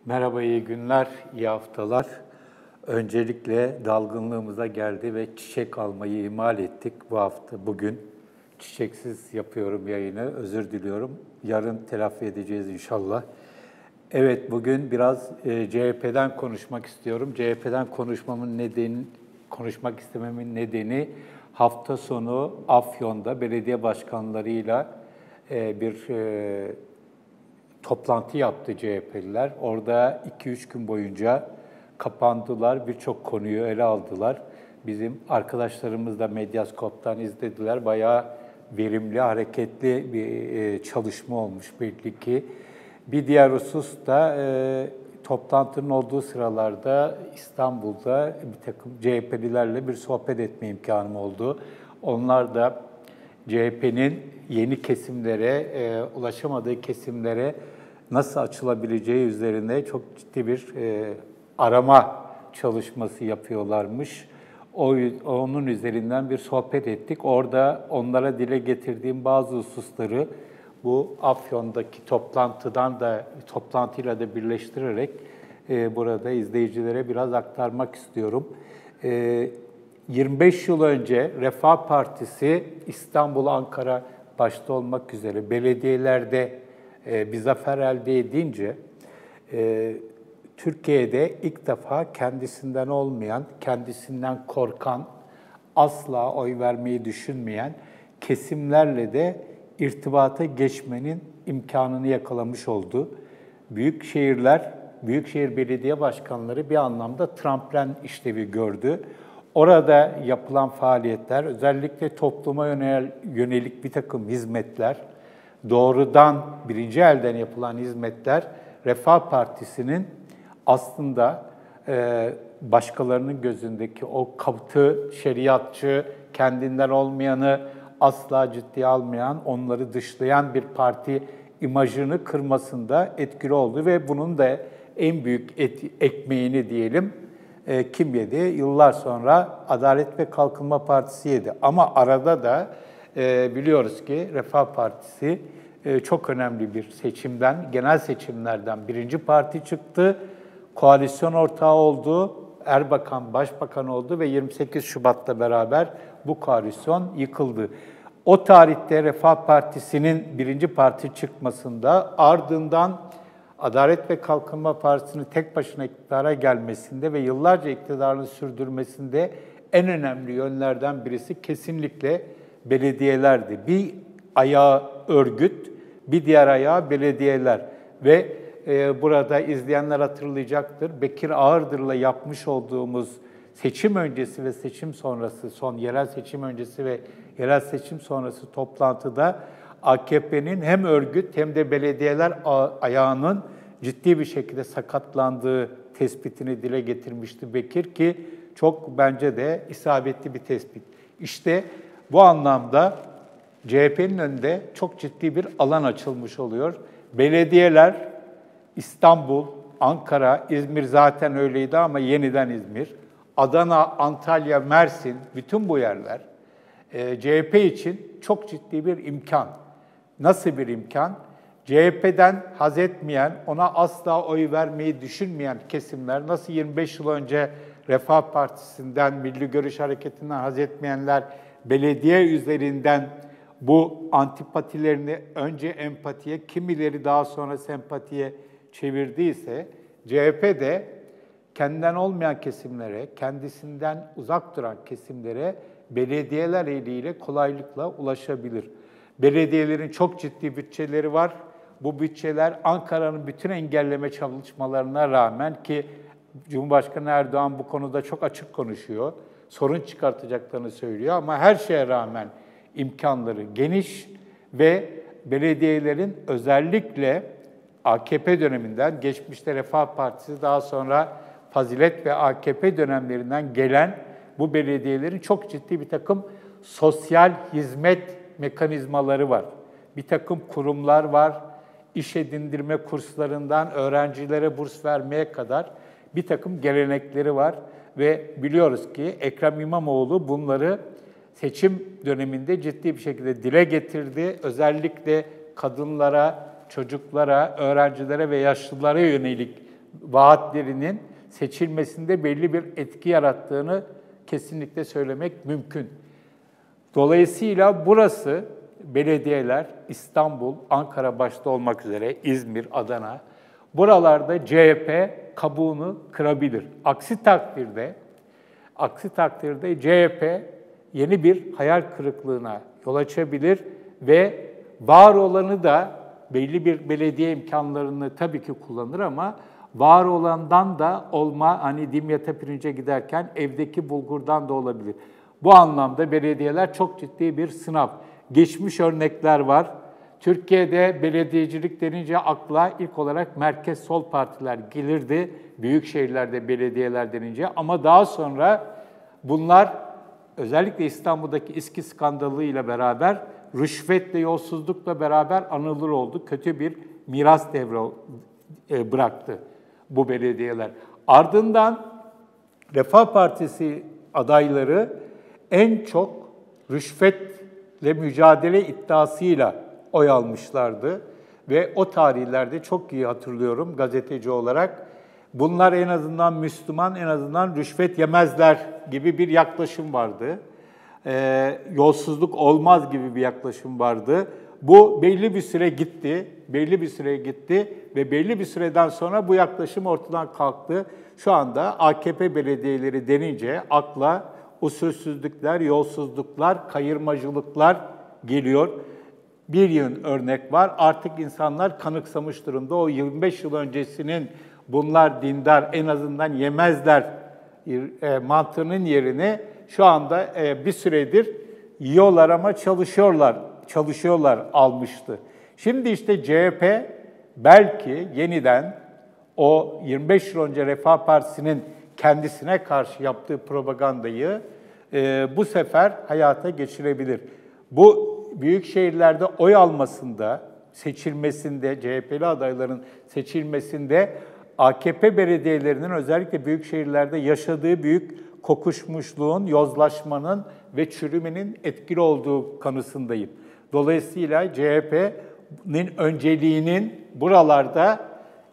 Merhaba, iyi günler, iyi haftalar. Öncelikle dalgınlığımıza geldi ve çiçek almayı ihmal ettik bu hafta, bugün. Çiçeksiz yapıyorum yayını, özür diliyorum. Yarın telafi edeceğiz inşallah. Evet, bugün biraz CHP'den konuşmak istiyorum. CHP'den konuşmak istememin nedeni hafta sonu Afyon'da belediye başkanlarıyla bir toplantı yaptı CHP'liler. Orada 2-3 gün boyunca kapandılar, birçok konuyu ele aldılar. Bizim arkadaşlarımız da Medyaskop'tan izlediler. Bayağı verimli, hareketli bir çalışma olmuş belli ki. Bir diğer husus da toplantının olduğu sıralarda İstanbul'da bir takım CHP'lilerle bir sohbet etme imkanım oldu. Onlar da CHP'nin yeni kesimlere, ulaşamadığı kesimlere nasıl açılabileceği üzerine çok ciddi bir arama çalışması yapıyorlarmış. Onun üzerinden bir sohbet ettik. Orada onlara dile getirdiğim bazı hususları bu Afyon'daki toplantıyla da birleştirerek burada izleyicilere biraz aktarmak istiyorum. 25 yıl önce Refah Partisi İstanbul, Ankara başta olmak üzere belediyelerde bir zafer elde edince Türkiye'de ilk defa kendisinden olmayan, kendisinden korkan, asla oy vermeyi düşünmeyen kesimlerle de irtibata geçmenin imkanını yakalamış oldu. Büyükşehir belediye başkanları bir anlamda tramplen işlevi gördü. Orada yapılan faaliyetler, özellikle topluma yönelik bir takım hizmetler, doğrudan birinci elden yapılan hizmetler, Refah Partisi'nin aslında başkalarının gözündeki o katı, şeriatçı, kendinden olmayanı asla ciddiye almayan, onları dışlayan bir parti imajını kırmasında etkili oldu ve bunun da en büyük ekmeğini diyelim kim yedi? Yıllar sonra Adalet ve Kalkınma Partisi yedi. Ama arada da biliyoruz ki Refah Partisi çok önemli bir genel seçimlerden birinci parti çıktı. Koalisyon ortağı oldu. Erbakan başbakan oldu ve 28 Şubat'la beraber bu koalisyon yıkıldı. O tarihte Refah Partisi'nin birinci parti çıkmasında, ardından Adalet ve Kalkınma Partisi'nin tek başına iktidara gelmesinde ve yıllarca iktidarını sürdürmesinde en önemli yönlerden birisi kesinlikle belediyelerdi. Bir ayağı örgüt, bir diğer ayağı belediyeler ve burada izleyenler hatırlayacaktır. Bekir Ağırdır'la yapmış olduğumuz seçim öncesi ve seçim sonrası, son yerel seçim öncesi ve yerel seçim sonrası toplantıda AKP'nin hem örgüt hem de belediyeler ayağının ciddi bir şekilde sakatlandığı tespitini dile getirmişti Bekir ki çok bence de isabetli bir tespit. İşte bu anlamda CHP'nin önünde çok ciddi bir alan açılmış oluyor. Belediyeler İstanbul, Ankara, İzmir zaten öyleydi ama yeniden İzmir, Adana, Antalya, Mersin, bütün bu yerler CHP için çok ciddi bir imkan. Nasıl bir imkan? CHP'den haz etmeyen, ona asla oy vermeyi düşünmeyen kesimler, nasıl 25 yıl önce Refah Partisi'nden, Milli Görüş Hareketi'nden haz etmeyenler belediye üzerinden bu antipatilerini önce empatiye, kimileri daha sonra sempatiye çevirdiyse, CHP de kendinden olmayan kesimlere, kendisinden uzak duran kesimlere belediyeler eliyle kolaylıkla ulaşabilir. Belediyelerin çok ciddi bütçeleri var. Bu bütçeler Ankara'nın bütün engelleme çalışmalarına rağmen ki Cumhurbaşkanı Erdoğan bu konuda çok açık konuşuyor, sorun çıkartacaklarını söylüyor ama her şeye rağmen imkanları geniş ve belediyelerin özellikle AKP döneminden, geçmişte Refah Partisi, daha sonra Fazilet ve AKP dönemlerinden gelen bu belediyelerin çok ciddi bir takım sosyal hizmet mekanizmaları var. Bir takım kurumlar var, iş edindirme kurslarından öğrencilere burs vermeye kadar bir takım gelenekleri var. Ve biliyoruz ki Ekrem İmamoğlu bunları seçim döneminde ciddi bir şekilde dile getirdi. Özellikle kadınlara, çocuklara, öğrencilere ve yaşlılara yönelik vaatlerinin seçilmesinde belli bir etki yarattığını kesinlikle söylemek mümkün. Dolayısıyla burası belediyeler, İstanbul, Ankara başta olmak üzere İzmir, Adana, buralarda CHP kabuğunu kırabilir. Aksi takdirde CHP yeni bir hayal kırıklığına yol açabilir ve var olanı da belli bir belediye imkanlarını tabii ki kullanır ama var olandan da olma, hani dimyata pirince giderken evdeki bulgurdan da olabilir. Bu anlamda belediyeler çok ciddi bir sınav. Geçmiş örnekler var. Türkiye'de belediyecilik denince akla ilk olarak merkez sol partiler gelirdi. Büyük şehirlerde belediyeler denince ama daha sonra bunlar özellikle İstanbul'daki İSKİ skandalıyla beraber rüşvetle, yolsuzlukla beraber anılır oldu. Kötü bir miras bıraktı bu belediyeler. Ardından Refah Partisi adayları en çok rüşvetle mücadele iddiasıyla oy almışlardı. Ve o tarihlerde çok iyi hatırlıyorum gazeteci olarak. Bunlar en azından Müslüman, en azından rüşvet yemezler gibi bir yaklaşım vardı. Yolsuzluk olmaz gibi bir yaklaşım vardı. Bu belli bir süre gitti ve belli bir süreden sonra bu yaklaşım ortadan kalktı. Şu anda AKP belediyeleri denince akla usulsüzlükler, yolsuzluklar, kayırmacılıklar geliyor. Bir yığın örnek var. Artık insanlar kanıksamış durumda. O 25 yıl öncesinin bunlar dindar, en azından yemezler mantığının yerine şu anda bir süredir yiyorlar ama çalışıyorlar almıştı. Şimdi işte CHP belki yeniden o 25 yıl önce Refah Partisi'nin kendisine karşı yaptığı propagandayı bu sefer hayata geçirebilir. Bu büyük şehirlerde oy almasında, seçilmesinde, CHP'li adayların seçilmesinde AKP belediyelerinin özellikle büyük şehirlerde yaşadığı büyük kokuşmuşluğun, yozlaşmanın ve çürümenin etkili olduğu kanısındayım. Dolayısıyla CHP'nin önceliğinin buralarda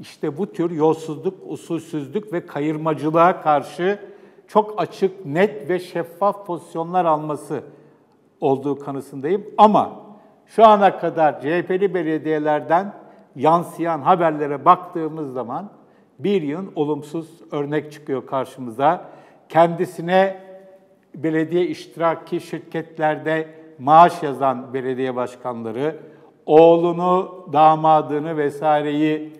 işte bu tür yolsuzluk, usulsüzlük ve kayırmacılığa karşı çok açık, net ve şeffaf pozisyonlar alması olduğu kanısındayım. Ama şu ana kadar CHP'li belediyelerden yansıyan haberlere baktığımız zaman bir yığın olumsuz örnek çıkıyor karşımıza. Kendisine belediye iştiraki şirketlerde maaş yazan belediye başkanları, oğlunu, damadını vesaireyi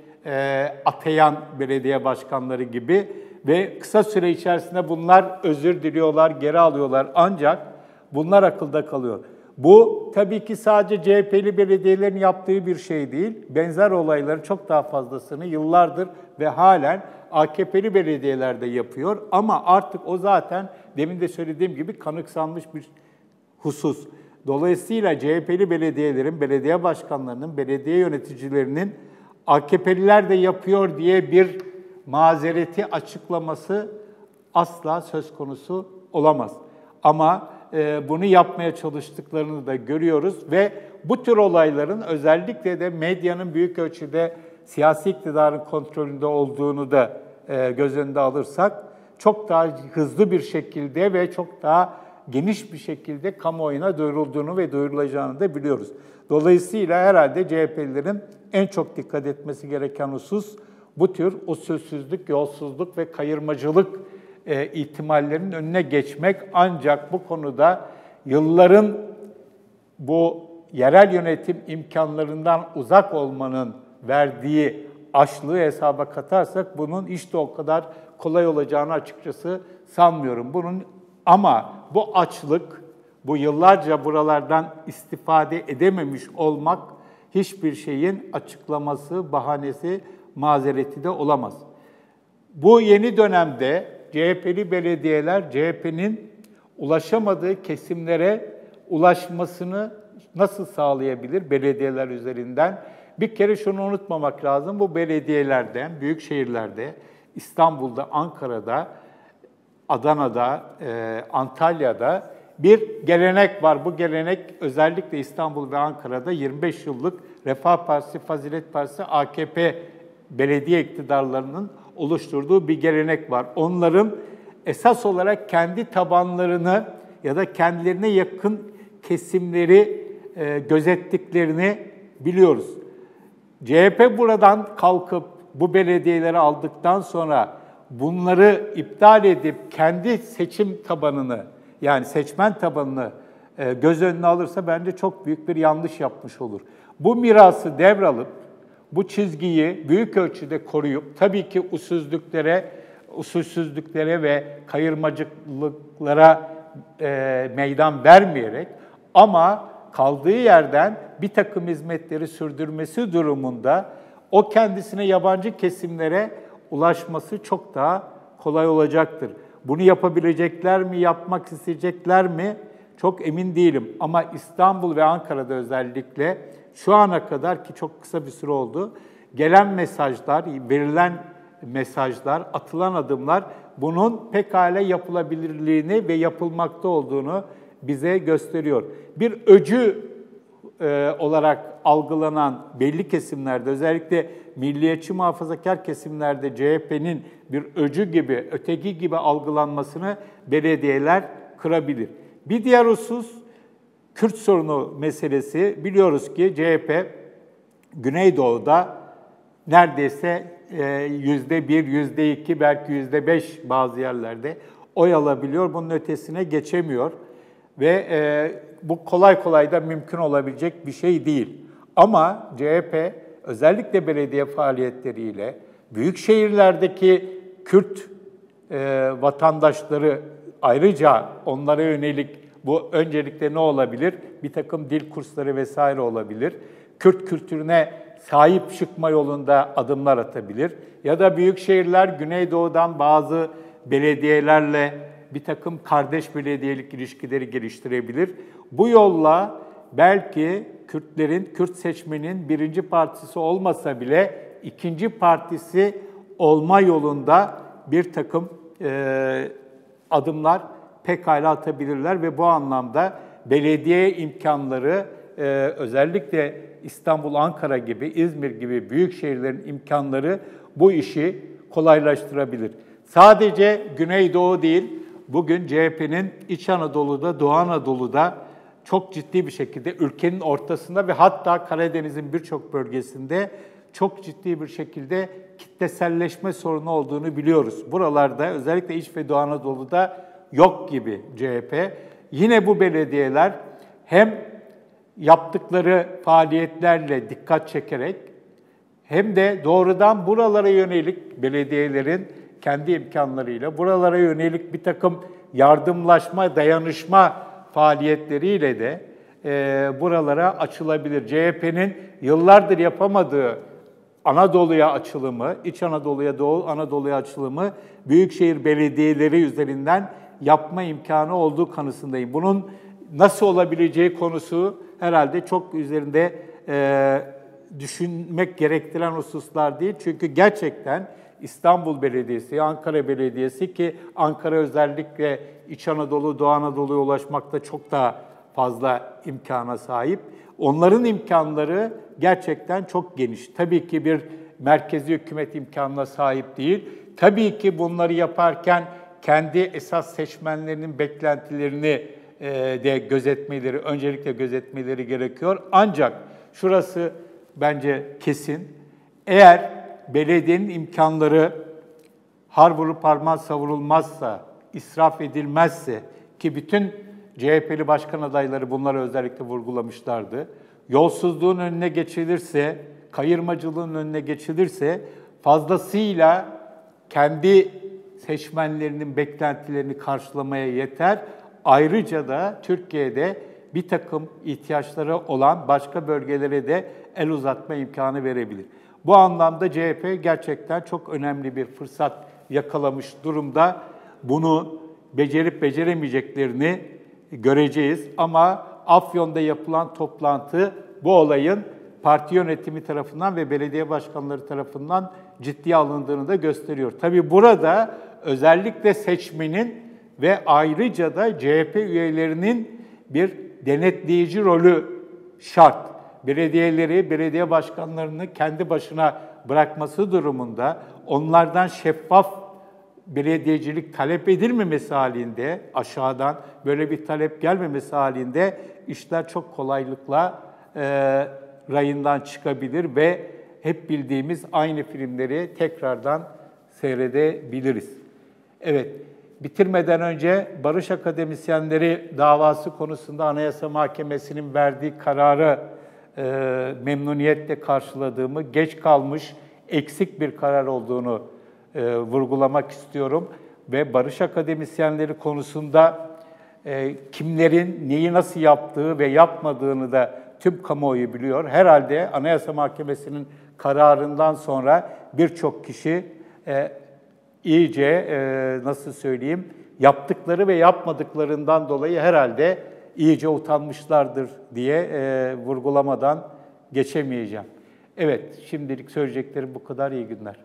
atayan belediye başkanları gibi ve kısa süre içerisinde bunlar özür diliyorlar, geri alıyorlar ancak bunlar akılda kalıyor. Bu tabii ki sadece CHP'li belediyelerin yaptığı bir şey değil. Benzer olayları çok daha fazlasını yıllardır ve halen AKP'li belediyeler de yapıyor. Ama artık o zaten demin de söylediğim gibi kanıksanmış bir husus. Dolayısıyla CHP'li belediyelerin, belediye başkanlarının, belediye yöneticilerinin AKP'liler de yapıyor diye bir mazereti açıklaması asla söz konusu olamaz. Ama bunu yapmaya çalıştıklarını da görüyoruz ve bu tür olayların özellikle de medyanın büyük ölçüde siyasi iktidarın kontrolünde olduğunu da göz önünde alırsak çok daha hızlı bir şekilde ve çok daha geniş bir şekilde kamuoyuna duyurulduğunu ve duyurulacağını da biliyoruz. Dolayısıyla herhalde CHP'lilerin en çok dikkat etmesi gereken husus bu tür usulsüzlük, yolsuzluk ve kayırmacılık ihtimallerinin önüne geçmek. Ancak bu konuda yılların bu yerel yönetim imkanlarından uzak olmanın verdiği açlığı hesaba katarsak bunun işte o kadar kolay olacağını açıkçası sanmıyorum. Ama bu açlık, bu yıllarca buralardan istifade edememiş olmak hiçbir şeyin açıklaması, bahanesi, mazereti de olamaz. Bu yeni dönemde CHP'li belediyeler, CHP'nin ulaşamadığı kesimlere ulaşmasını nasıl sağlayabilir belediyeler üzerinden? Bir kere şunu unutmamak lazım, bu belediyelerden, büyük şehirlerde, İstanbul'da, Ankara'da, Adana'da, Antalya'da bir gelenek var. Bu gelenek özellikle İstanbul ve Ankara'da 25 yıllık Refah Partisi, Fazilet Partisi, AKP belediye iktidarlarının oluşturduğu bir gelenek var. Onların esas olarak kendi tabanlarını ya da kendilerine yakın kesimleri gözettiklerini biliyoruz. CHP buradan kalkıp bu belediyeleri aldıktan sonra bunları iptal edip kendi seçim tabanını, yani seçmen tabanını göz önüne alırsa bence çok büyük bir yanlış yapmış olur. Bu mirası devralıp bu çizgiyi büyük ölçüde koruyup tabii ki usulsüzlüklere ve kayırmacılıklara meydan vermeyerek ama kaldığı yerden bir takım hizmetleri sürdürmesi durumunda o kendisine yabancı kesimlere ulaşması çok daha kolay olacaktır. Bunu yapabilecekler mi, yapmak isteyecekler mi? Çok emin değilim. Ama İstanbul ve Ankara'da özellikle şu ana kadar, ki çok kısa bir süre oldu, gelen mesajlar, verilen mesajlar, atılan adımlar bunun pekala yapılabilirliğini ve yapılmakta olduğunu bize gösteriyor. Bir öcü olarak algılanan belli kesimlerde, özellikle milliyetçi muhafazakar kesimlerde CHP'nin bir öcü gibi, öteki gibi algılanmasını belediyeler kırabilir. Bir diğer husus, Kürt sorunu meselesi. Biliyoruz ki CHP Güneydoğu'da neredeyse %1, %2, belki %5 bazı yerlerde oy alabiliyor. Bunun ötesine geçemiyor. Ve bu kolay kolay da mümkün olabilecek bir şey değil. Ama CHP özellikle belediye faaliyetleriyle büyük şehirlerdeki Kürt vatandaşları, ayrıca onlara yönelik bu öncelikle ne olabilir? Bir takım dil kursları vesaire olabilir. Kürt kültürüne sahip çıkma yolunda adımlar atabilir. Ya da büyük şehirler Güneydoğu'dan bazı belediyelerle bir takım kardeş belediyelik ilişkileri geliştirebilir. Bu yolla belki Kürtlerin, Kürt seçmenin birinci partisi olmasa bile ikinci partisi olma yolunda bir takım adımlar pekala atabilirler ve bu anlamda belediye imkanları, özellikle İstanbul, Ankara gibi, İzmir gibi büyük şehirlerin imkanları bu işi kolaylaştırabilir. Sadece Güneydoğu değil, bugün CHP'nin İç Anadolu'da, Doğu Anadolu'da çok ciddi bir şekilde ülkenin ortasında ve hatta Karadeniz'in birçok bölgesinde çok ciddi bir şekilde kitleselleşme sorunu olduğunu biliyoruz. Buralarda özellikle İç ve Doğu Anadolu'da yok gibi CHP. Yine bu belediyeler hem yaptıkları faaliyetlerle dikkat çekerek hem de doğrudan buralara yönelik belediyelerin kendi imkanlarıyla buralara yönelik bir takım yardımlaşma, dayanışma faaliyetleriyle de buralara açılabilir. CHP'nin yıllardır yapamadığı Anadolu'ya açılımı, İç Anadolu'ya, Doğu Anadolu'ya açılımı büyükşehir belediyeleri üzerinden yapma imkanı olduğu kanısındayım. Bunun nasıl olabileceği konusu herhalde çok üzerinde düşünmek gerektiren hususlar değil. Çünkü gerçekten İstanbul Belediyesi, Ankara Belediyesi, ki Ankara özellikle İç Anadolu, Doğu Anadolu'ya ulaşmakta çok daha fazla imkana sahip. Onların imkanları gerçekten çok geniş. Tabii ki bir merkezi hükümet imkanına sahip değil. Tabii ki bunları yaparken kendi esas seçmenlerinin beklentilerini de gözetmeleri, öncelikle gözetmeleri gerekiyor. Ancak şurası bence kesin. Eğer belediyenin imkanları har vurup parmağı savurulmazsa, israf edilmezse, ki bütün CHP'li başkan adayları bunları özellikle vurgulamışlardı, yolsuzluğun önüne geçilirse, kayırmacılığın önüne geçilirse fazlasıyla kendi seçmenlerinin beklentilerini karşılamaya yeter. Ayrıca da Türkiye'de bir takım ihtiyaçları olan başka bölgelere de el uzatma imkanı verebilir. Bu anlamda CHP gerçekten çok önemli bir fırsat yakalamış durumda. Bunu becerip beceremeyeceklerini göreceğiz. Ama Afyon'da yapılan toplantı bu olayın parti yönetimi tarafından ve belediye başkanları tarafından ciddiye alındığını da gösteriyor. Tabii burada özellikle seçmenin ve ayrıca da CHP üyelerinin bir denetleyici rolü şart. belediyeleri, belediye başkanlarını kendi başına bırakması durumunda onlardan şeffaf belediyecilik talep edilmemesi halinde, aşağıdan böyle bir talep gelmemesi halinde işler çok kolaylıkla rayından çıkabilir ve hep bildiğimiz aynı filmleri tekrardan seyredebiliriz. Evet, bitirmeden önce Barış Akademisyenleri davası konusunda Anayasa Mahkemesi'nin verdiği kararı memnuniyetle karşıladığımı, geç kalmış, eksik bir karar olduğunu vurgulamak istiyorum. Ve Barış Akademisyenleri konusunda kimlerin neyi nasıl yaptığı ve yapmadığını da tüm kamuoyu biliyor. Herhalde Anayasa Mahkemesi'nin kararından sonra birçok kişi iyice nasıl söyleyeyim, yaptıkları ve yapmadıklarından dolayı herhalde iyice utanmışlardır diye vurgulamadan geçemeyeceğim. Evet, şimdilik söyleyeceklerim bu kadar. İyi günler.